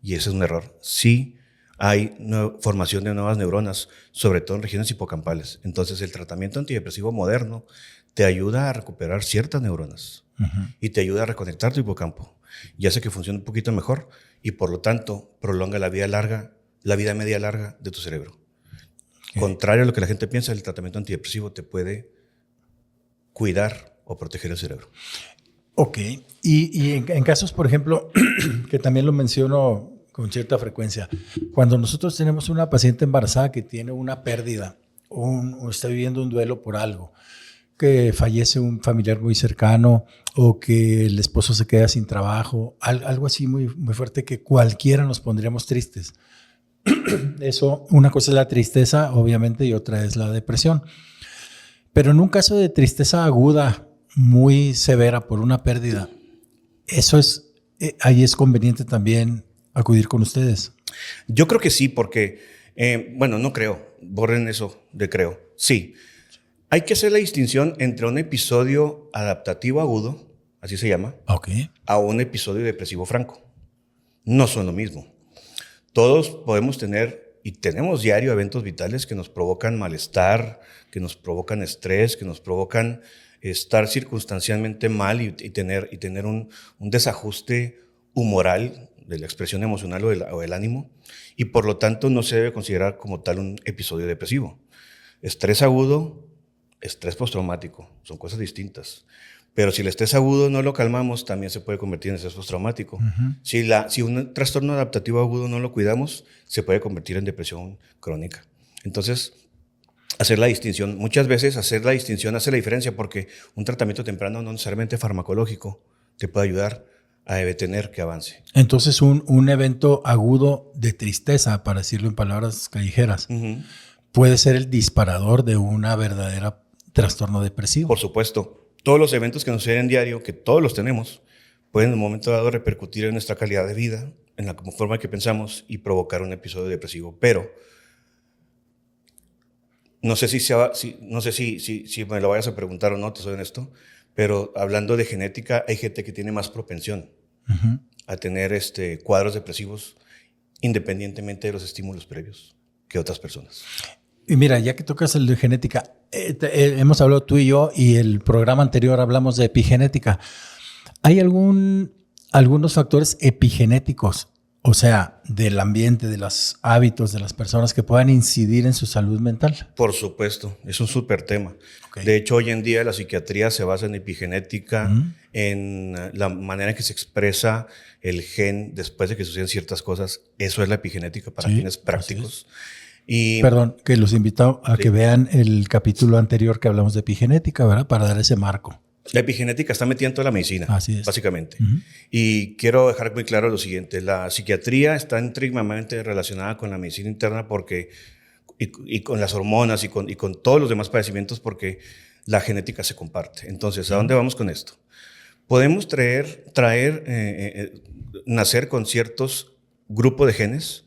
Y ese es un error. Sí hay formación de nuevas neuronas, sobre todo en regiones hipocampales. Entonces el tratamiento antidepresivo moderno te ayuda a recuperar ciertas neuronas y te ayuda a reconectar tu hipocampo y hace que funcione un poquito mejor y por lo tanto prolonga la vida media larga de tu cerebro. Okay. Contrario a lo que la gente piensa, el tratamiento antidepresivo te puede cuidar o proteger el cerebro. Ok. Y en casos, por ejemplo, que también lo menciono con cierta frecuencia, cuando nosotros tenemos una paciente embarazada que tiene una pérdida o está viviendo un duelo por algo, que fallece un familiar muy cercano o que el esposo se queda sin trabajo, algo así muy, muy fuerte que cualquiera nos pondríamos tristes. Eso, una cosa es la tristeza, obviamente, y otra es la depresión. Pero en un caso de tristeza aguda, muy severa por una pérdida, ahí es conveniente también acudir con ustedes. Yo creo que sí, porque, no creo, borren eso de creo. Sí, hay que hacer la distinción entre un episodio adaptativo agudo, así se llama, Ok. a un episodio depresivo franco. No son lo mismo. Todos podemos tener y tenemos diario eventos vitales que nos provocan malestar, que nos provocan estrés, que nos provocan estar circunstancialmente mal y tener un desajuste humoral de la expresión emocional o del ánimo, y por lo tanto no se debe considerar como tal un episodio depresivo. Estrés agudo, estrés postraumático, son cosas distintas. Pero si el estrés agudo no lo calmamos, también se puede convertir en estrés postraumático. Si un trastorno adaptativo agudo no lo cuidamos, se puede convertir en depresión crónica. Entonces, hacer la distinción, muchas veces hacer la distinción hace la diferencia, porque un tratamiento temprano no necesariamente farmacológico te puede ayudar a detener que avance. Entonces, un evento agudo de tristeza, para decirlo en palabras callejeras, puede ser el disparador de una verdadera trastorno depresivo. Por supuesto. Todos los eventos que nos suceden diario, que todos los tenemos, pueden en un momento dado repercutir en nuestra calidad de vida, en la forma que pensamos y provocar un episodio depresivo. Pero no sé si me lo vayas a preguntar o no, te soy honesto, pero hablando de genética, hay gente que tiene más propensión a tener cuadros depresivos independientemente de los estímulos previos que otras personas. Y mira, ya que tocas el de genética, hemos hablado tú y yo, y el programa anterior hablamos de epigenética. ¿Hay algunos factores epigenéticos, o sea, del ambiente, de los hábitos de las personas, que puedan incidir en su salud mental? Por supuesto, es un súper tema. Okay. De hecho, hoy en día la psiquiatría se basa en epigenética, en la manera en que se expresa el gen después de que suceden ciertas cosas. Eso es la epigenética para fines prácticos. Perdón, que los invito a que vean el capítulo anterior que hablamos de epigenética, ¿verdad? Para dar ese marco. La epigenética está metida en toda la medicina, básicamente. Y quiero dejar muy claro lo siguiente. La psiquiatría está íntimamente relacionada con la medicina interna y con las hormonas y con todos los demás padecimientos, porque la genética se comparte. Entonces, ¿a dónde vamos con esto? Podemos nacer con ciertos grupos de genes,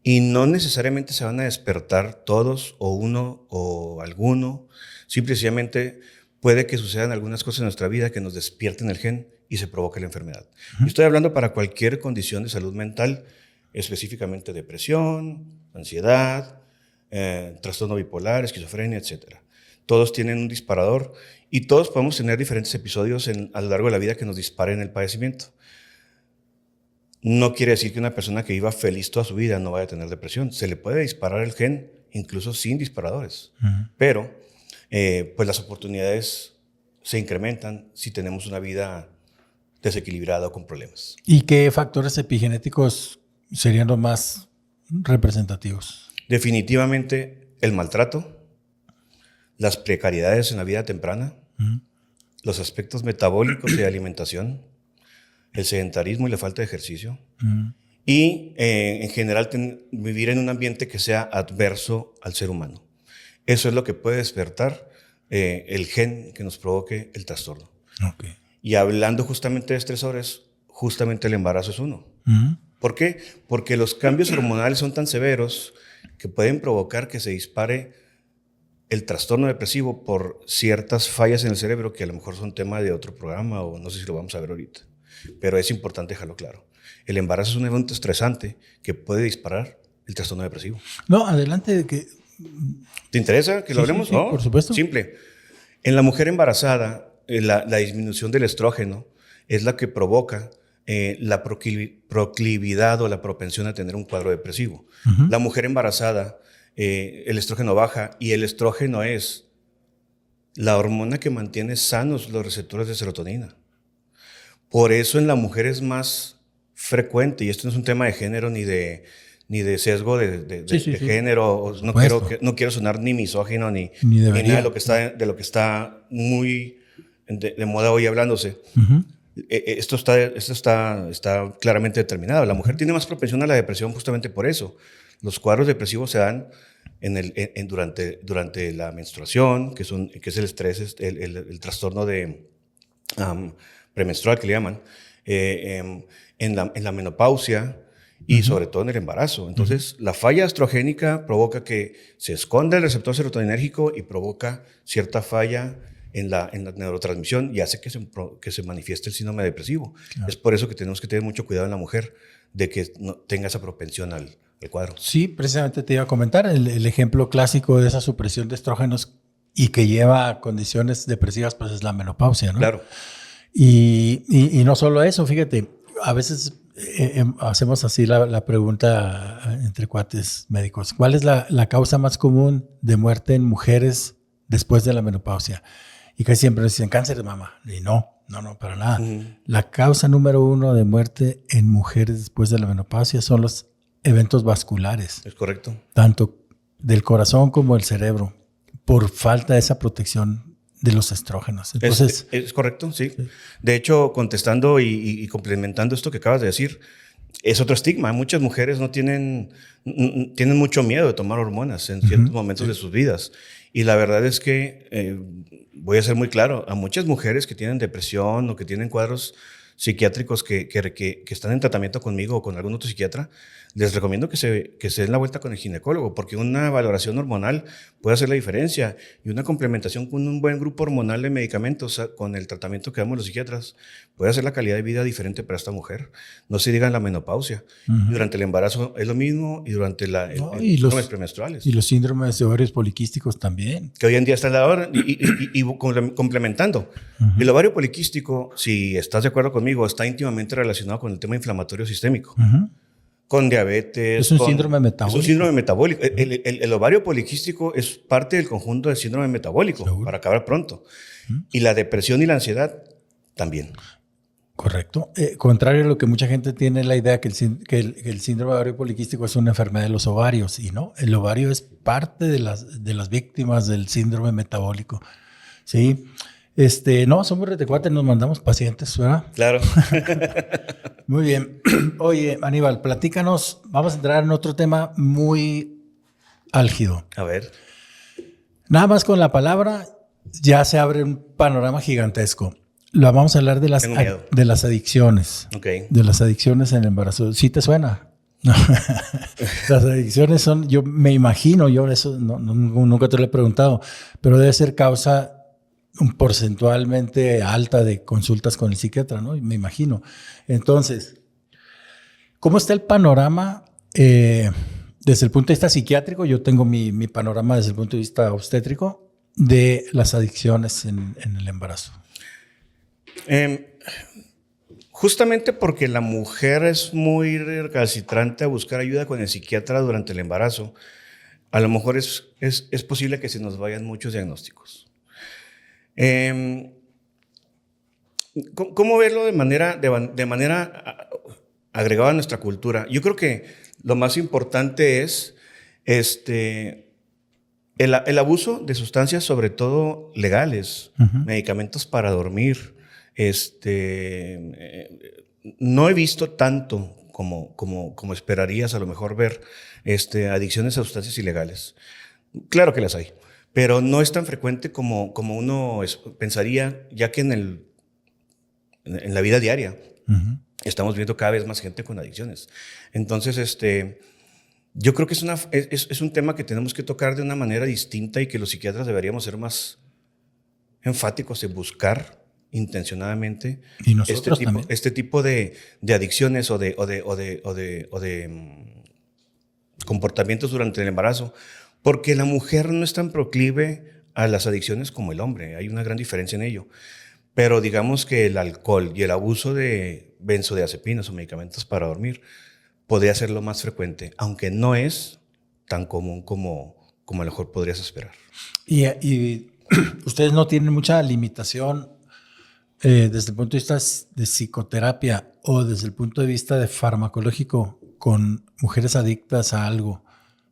y no necesariamente se van a despertar todos o uno o alguno. Simplemente puede que sucedan algunas cosas en nuestra vida que nos despierten el gen y se provoque la enfermedad. Yo estoy hablando para cualquier condición de salud mental, específicamente depresión, ansiedad, trastorno bipolar, esquizofrenia, etc. Todos tienen un disparador y todos podemos tener diferentes episodios a lo largo de la vida que nos disparen el padecimiento. No quiere decir que una persona que viva feliz toda su vida no vaya a tener depresión. Se le puede disparar el gen incluso sin disparadores. Pero pues las oportunidades se incrementan si tenemos una vida desequilibrada o con problemas. ¿Y qué factores epigenéticos serían los más representativos? Definitivamente el maltrato, las precariedades en la vida temprana, los aspectos metabólicos y de alimentación, el sedentarismo y la falta de ejercicio, y en general vivir en un ambiente que sea adverso al ser humano. Eso es lo que puede despertar el gen que nos provoque el trastorno. Okay. Y hablando justamente de estresores, justamente el embarazo es uno. ¿Por qué? Porque los cambios hormonales son tan severos que pueden provocar que se dispare el trastorno depresivo por ciertas fallas en el cerebro que a lo mejor son tema de otro programa o no sé si lo vamos a ver ahorita. Pero es importante dejarlo claro. El embarazo es un evento estresante que puede disparar el trastorno depresivo. No, adelante. ¿Te interesa que lo hablemos? Sí, por supuesto. Simple. En la mujer embarazada, la disminución del estrógeno es la que provoca la proclividad o la propensión a tener un cuadro depresivo. La mujer embarazada, el estrógeno baja, y el estrógeno es la hormona que mantiene sanos los receptores de serotonina. Por eso en la mujer es más frecuente, y esto no es un tema de género ni de sesgo de género. No quiero sonar ni misógino ni nada de lo que está muy de moda hoy hablándose. Esto está claramente determinado. La mujer tiene más propensión a la depresión justamente por eso. Los cuadros depresivos se dan durante la menstruación, que es el estrés, el trastorno de premenstrual que le llaman, en la menopausia y sobre todo en el embarazo. Entonces, la falla estrogénica provoca que se esconda el receptor serotoninérgico y provoca cierta falla en la neurotransmisión y hace que se manifieste el síndrome depresivo. Claro. Es por eso que tenemos que tener mucho cuidado en la mujer de que no tenga esa propensión al cuadro. Sí, precisamente te iba a comentar el ejemplo clásico de esa supresión de estrógenos y que lleva a condiciones depresivas, pues es la menopausia, ¿no? Claro. Y no solo eso, fíjate, a veces hacemos así la pregunta entre cuates médicos. ¿Cuál es la causa más común de muerte en mujeres después de la menopausia? Y casi siempre nos dicen cáncer de mama. Y no, para nada. La causa número 1 de muerte en mujeres después de la menopausia son los eventos vasculares. Es correcto. Tanto del corazón como del cerebro, por falta de esa protección de los estrógenos. Entonces, es correcto, sí. De hecho, contestando y complementando esto que acabas de decir, es otro estigma. Muchas mujeres tienen mucho miedo de tomar hormonas en ciertos momentos de sus vidas. Y la verdad es que, voy a ser muy claro, a muchas mujeres que tienen depresión o que tienen cuadros psiquiátricos que están en tratamiento conmigo o con algún otro psiquiatra, les recomiendo que se den la vuelta con el ginecólogo, porque una valoración hormonal puede hacer la diferencia, y una complementación con un buen grupo hormonal de medicamentos con el tratamiento que damos los psiquiatras puede hacer la calidad de vida diferente para esta mujer. No se diga en la menopausia. Durante el embarazo es lo mismo, y durante los síndromes premenstruales. Y los síndromes de ovarios poliquísticos también. Que hoy en día está en la hora, y complementando. El ovario poliquístico, si estás de acuerdo conmigo, está íntimamente relacionado con el tema inflamatorio sistémico. Con diabetes. Es un síndrome metabólico. Es un síndrome metabólico. El ovario poliquístico es parte del conjunto del síndrome metabólico, ¿seguro? Para acabar pronto. Y la depresión y la ansiedad también. Correcto. Contrario a lo que mucha gente tiene la idea que el síndrome de ovario poliquístico es una enfermedad de los ovarios, y no, el ovario es parte de las víctimas del síndrome metabólico. Sí. No, somos retecuates, nos mandamos pacientes, ¿verdad? Claro. Muy bien. Oye, Aníbal, platícanos. Vamos a entrar en otro tema muy álgido. A ver. Nada más con la palabra ya se abre un panorama gigantesco. Vamos a hablar de las adicciones. Okay. De las adicciones en el embarazo. ¿Sí te suena? Las adicciones son, yo me imagino, yo eso nunca te lo he preguntado, pero debe ser causa porcentualmente alta de consultas con el psiquiatra, ¿no? Me imagino. Entonces, ¿cómo está el panorama desde el punto de vista psiquiátrico? Yo tengo mi panorama desde el punto de vista obstétrico de las adicciones en el embarazo. Justamente porque la mujer es muy recalcitrante a buscar ayuda con el psiquiatra durante el embarazo, a lo mejor es posible que se nos vayan muchos diagnósticos. ¿Cómo verlo de manera agregada a nuestra cultura? Yo creo que lo más importante es el abuso de sustancias, sobre todo legales, medicamentos para dormir. No he visto tanto como esperarías a lo mejor ver adicciones a sustancias ilegales. Claro que las hay, pero no es tan frecuente como uno pensaría, ya que en la vida diaria estamos viendo cada vez más gente con adicciones. Entonces, yo creo que es un tema que tenemos que tocar de una manera distinta, y que los psiquiatras deberíamos ser más enfáticos en buscar intencionadamente y nosotros este tipo de adicciones o de comportamientos durante el embarazo, porque la mujer no es tan proclive a las adicciones como el hombre. Hay una gran diferencia en ello. Pero digamos que el alcohol y el abuso de benzodiazepinas o medicamentos para dormir podría ser lo más frecuente, aunque no es tan común como a lo mejor podrías esperar. Y ustedes no tienen mucha limitación desde el punto de vista de psicoterapia o desde el punto de vista de farmacológico con mujeres adictas a algo,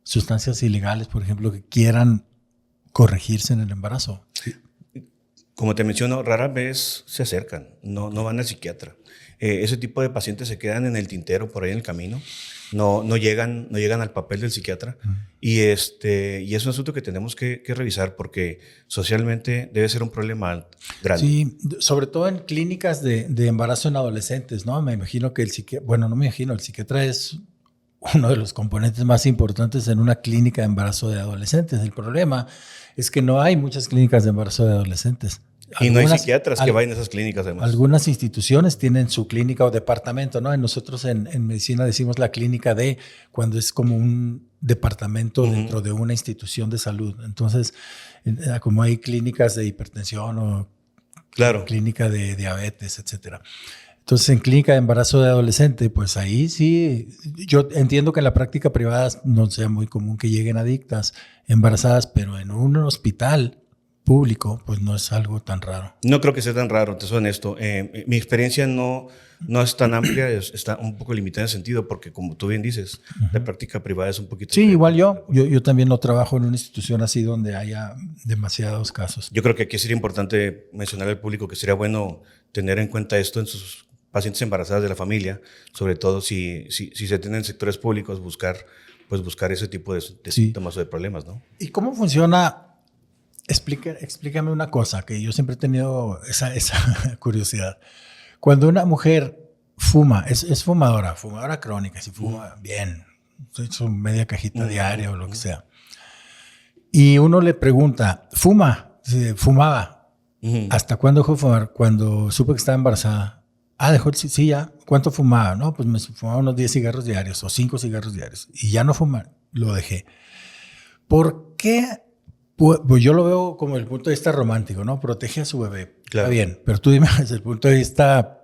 sustancias ilegales, por ejemplo, que quieran corregirse en el embarazo. Sí. Como te menciono, rara vez se acercan, no van al psiquiatra. Ese tipo de pacientes se quedan en el tintero por ahí en el camino, no llegan al papel del psiquiatra. Y es un asunto que tenemos que revisar, porque socialmente debe ser un problema grande. Sí, sobre todo en clínicas de embarazo en adolescentes, ¿no? Me imagino que el psiquiatra es uno de los componentes más importantes en una clínica de embarazo de adolescentes. El problema es que no hay muchas clínicas de embarazo de adolescentes. Y no hay psiquiatras que vayan a esas clínicas, además. Algunas instituciones tienen su clínica o departamento, ¿no? Nosotros en medicina decimos la clínica de cuando es como un departamento dentro de una institución de salud. Entonces, como hay clínicas de hipertensión o clínica de diabetes, etcétera. Entonces, en clínica de embarazo de adolescente, pues ahí sí, yo entiendo que en la práctica privada no sea muy común que lleguen adictas embarazadas, pero en un hospital público, pues no es algo tan raro. No creo que sea tan raro, te soy honesto. Mi experiencia no es tan amplia, está un poco limitada en ese sentido, porque como tú bien dices, la práctica privada es un poquito... Sí, igual yo también no trabajo en una institución así donde haya demasiados casos. Yo creo que aquí sería importante mencionar al público que sería bueno tener en cuenta esto en sus pacientes embarazadas de la familia, sobre todo si se tienen sectores públicos, buscar ese tipo de síntomas o de problemas, ¿no? ¿Y cómo funciona? Explícame una cosa que yo siempre he tenido esa curiosidad. Cuando una mujer fuma, es fumadora crónica, si fuma bien, su media cajita diaria o lo que sea, y uno le pregunta, fumaba, ¿hasta cuándo dejó de fumar? Cuando supe que estaba embarazada. Dejó, sí, ya. ¿Cuánto fumaba? No, pues me fumaba unos 10 cigarros diarios o 5 cigarros diarios. Y ya no fumar, lo dejé. ¿Por qué? Pues yo lo veo como el punto de vista romántico, ¿no? Protege a su bebé. Claro. Está bien, pero tú dime desde el punto de vista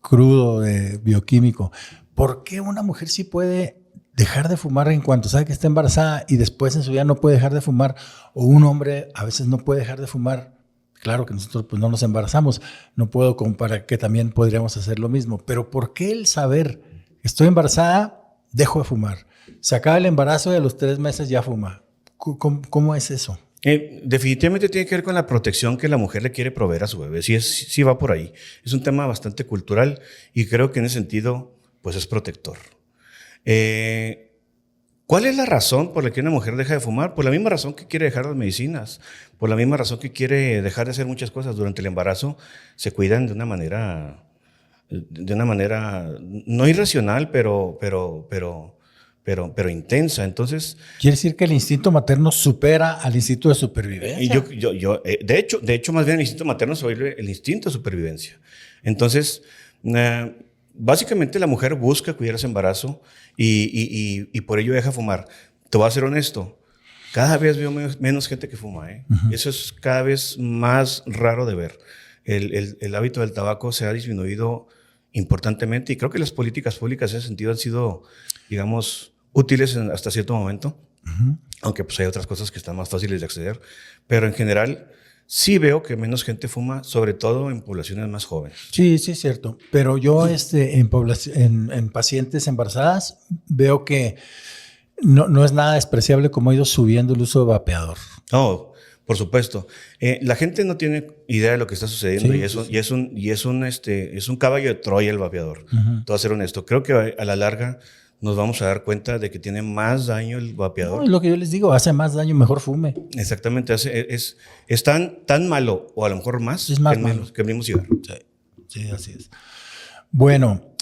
crudo, bioquímico. ¿Por qué una mujer sí puede dejar de fumar en cuanto sabe que está embarazada y después en su vida no puede dejar de fumar? O un hombre a veces no puede dejar de fumar. Claro que nosotros pues no nos embarazamos, no puedo comparar que también podríamos hacer lo mismo, pero ¿por qué el saber que estoy embarazada, dejo de fumar? Se acaba el embarazo y a los 3 meses ya fuma. ¿Cómo es eso? Definitivamente tiene que ver con la protección que la mujer le quiere proveer a su bebé, sí va por ahí. Es un tema bastante cultural y creo que en ese sentido pues es protector. ¿Cuál es la razón por la que una mujer deja de fumar? Por la misma razón que quiere dejar las medicinas, por la misma razón que quiere dejar de hacer muchas cosas. Durante el embarazo se cuidan de una manera no irracional, pero intensa. Entonces, ¿quiere decir que el instinto materno supera al instinto de supervivencia? De hecho, más bien el instinto materno se vuelve el instinto de supervivencia. Entonces, básicamente la mujer busca cuidar ese embarazo y por ello deja fumar. Te voy a ser honesto, cada vez veo menos gente que fuma. Eso es cada vez más raro de ver. El hábito del tabaco se ha disminuido importantemente y creo que las políticas públicas en ese sentido han sido, digamos, útiles hasta cierto momento, aunque pues hay otras cosas que están más fáciles de acceder, pero en general sí veo que menos gente fuma, sobre todo en poblaciones más jóvenes. Sí, es cierto. Pero yo en pacientes embarazadas veo que no es nada despreciable como ha ido subiendo el uso de vapeador. No, por supuesto. La gente no tiene idea de lo que está sucediendo y es un caballo de Troya el vapeador. Te voy a ser honesto. Creo que a la larga nos vamos a dar cuenta de que tiene más daño el vapeador. No, es lo que yo les digo, hace más daño, mejor fume. Exactamente, es tan malo, o a lo mejor más, que el mismo cigarro. Sí, así es. Bueno,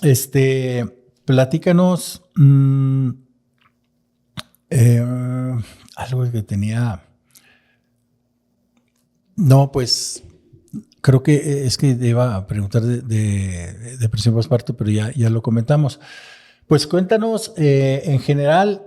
platícanos algo que tenía... No, pues creo que es que iba a preguntar de depresión postparto, pero ya lo comentamos. Pues cuéntanos, en general,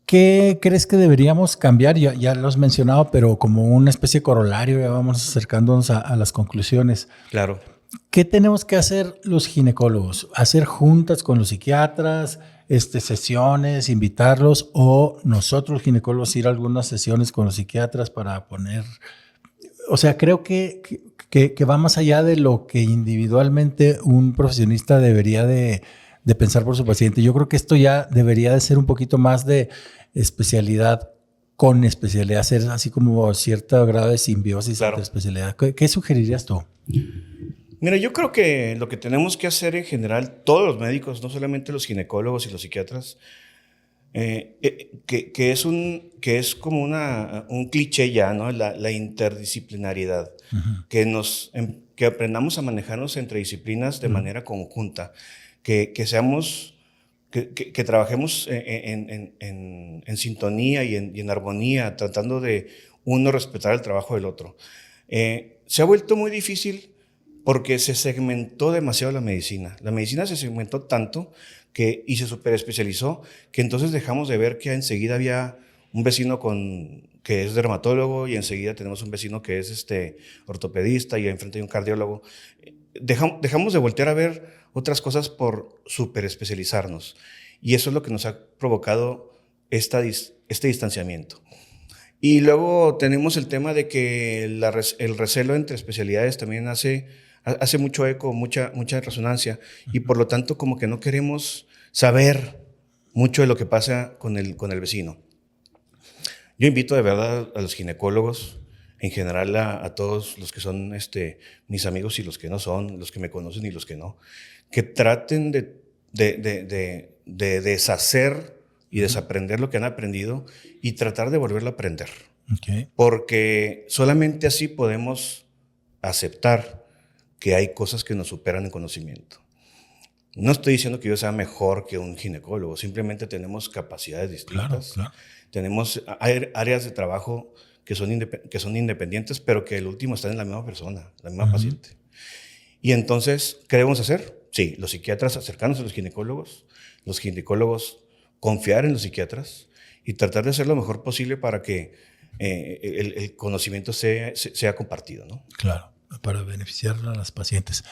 ¿qué crees que deberíamos cambiar? Ya lo has mencionado, pero como una especie de corolario, ya vamos acercándonos a las conclusiones. Claro. ¿Qué tenemos que hacer los ginecólogos? ¿Hacer juntas con los psiquiatras, sesiones, invitarlos, o nosotros ginecólogos ir a algunas sesiones con los psiquiatras para poner... O sea, creo que va más allá de lo que individualmente un profesionista debería de pensar por su paciente. Yo creo que esto ya debería de ser un poquito más de especialidad con especialidad, ser así como cierto grado de simbiosis entre especialidad. ¿Qué sugerirías tú? Mira, yo creo que lo que tenemos que hacer en general, todos los médicos, no solamente los ginecólogos y los psiquiatras, que es como un cliché ya, ¿no? La interdisciplinariedad, que aprendamos a manejarnos entre disciplinas de manera conjunta, que trabajemos en sintonía y en armonía, tratando de uno respetar el trabajo del otro. se ha vuelto muy difícil porque se segmentó demasiado la medicina. La medicina se segmentó tanto y se superespecializó que entonces dejamos de ver que enseguida había un vecino que es dermatólogo y enseguida tenemos un vecino que es ortopedista y enfrente hay un cardiólogo. Dejamos de voltear a ver otras cosas por superespecializarnos. Y eso es lo que nos ha provocado este distanciamiento. Y luego tenemos el tema de que el recelo entre especialidades también hace mucho eco, mucha resonancia, y por lo tanto como que no queremos saber mucho de lo que pasa con el vecino. Yo invito de verdad a los ginecólogos, en general a todos los que son mis amigos y los que no son, los que me conocen y los que no, que traten de deshacer y desaprender lo que han aprendido y tratar de volverlo a aprender. Okay. Porque solamente así podemos aceptar que hay cosas que nos superan en conocimiento. No estoy diciendo que yo sea mejor que un ginecólogo, simplemente tenemos capacidades distintas. Claro. Tenemos áreas de trabajo que son independientes, pero que el último están en la misma persona, la misma paciente. Y entonces, ¿qué debemos hacer? Sí, los psiquiatras acercarnos a los ginecólogos confiar en los psiquiatras y tratar de hacer lo mejor posible para que el conocimiento sea compartido, ¿no? Claro, para beneficiar a las pacientes.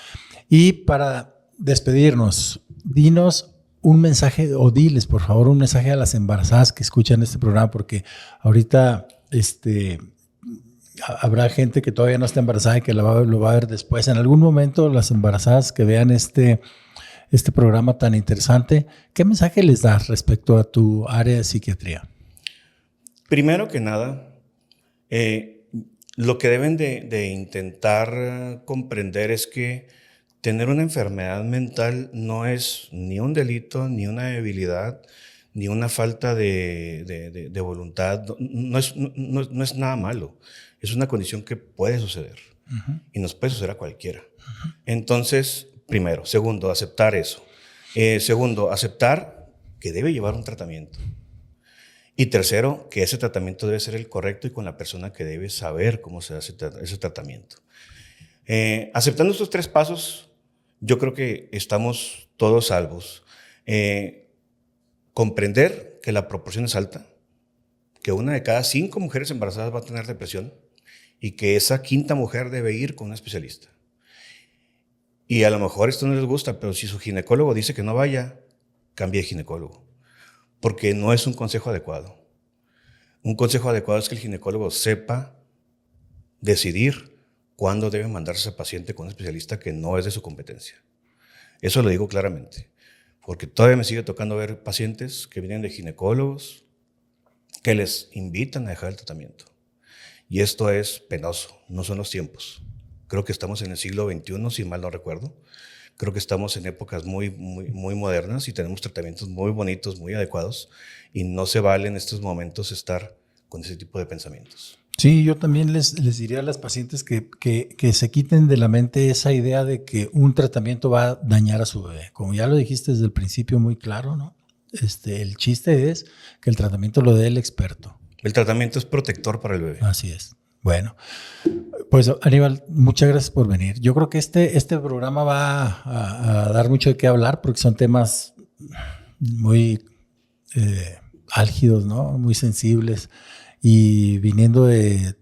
Y para despedirnos, dinos un mensaje, o diles por favor un mensaje a las embarazadas que escuchan este programa, porque ahorita habrá gente que todavía no está embarazada y que lo va a ver después. En algún momento las embarazadas que vean este programa tan interesante, ¿qué mensaje les das respecto a tu área de psiquiatría? Primero que nada, lo que deben de intentar comprender es que tener una enfermedad mental no es ni un delito, ni una debilidad, ni una falta de voluntad. No es nada malo. Es una condición que puede suceder. Y nos puede suceder a cualquiera. Entonces, primero. Segundo, aceptar eso. Segundo, aceptar que debe llevar un tratamiento. Y tercero, que ese tratamiento debe ser el correcto y con la persona que debe saber cómo se hace ese tratamiento. Aceptando estos 3 pasos, yo creo que estamos todos salvos. Comprender que la proporción es alta, que 1 de cada 5 mujeres embarazadas va a tener depresión y que esa 5ª mujer debe ir con un especialista. Y a lo mejor esto no les gusta, pero si su ginecólogo dice que no vaya, cambie de ginecólogo, porque no es un consejo adecuado. Un consejo adecuado es que el ginecólogo sepa decidir cuándo debe mandarse a paciente con un especialista que no es de su competencia. Eso lo digo claramente, porque todavía me sigue tocando ver pacientes que vienen de ginecólogos que les invitan a dejar el tratamiento. Y esto es penoso, no son los tiempos. Creo que estamos en el siglo XXI, si mal no recuerdo. Creo que estamos en épocas muy modernas y tenemos tratamientos muy bonitos, muy adecuados, y no se vale en estos momentos estar con ese tipo de pensamientos. Sí, yo también les diría a las pacientes que se quiten de la mente esa idea de que un tratamiento va a dañar a su bebé. Como ya lo dijiste desde el principio muy claro, ¿no? El chiste es que el tratamiento lo dé el experto. El tratamiento es protector para el bebé. Así es. Bueno, pues Aníbal, muchas gracias por venir. Yo creo que este programa va a dar mucho de qué hablar porque son temas muy álgidos, ¿no? Muy sensibles. Y viniendo de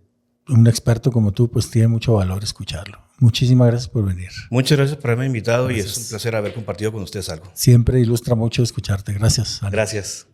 un experto como tú, pues tiene mucho valor escucharlo. Muchísimas gracias por venir. Muchas gracias por haberme invitado. Gracias. Y es un placer haber compartido con ustedes algo. Siempre ilustra mucho escucharte. Gracias, Aníbal. Gracias.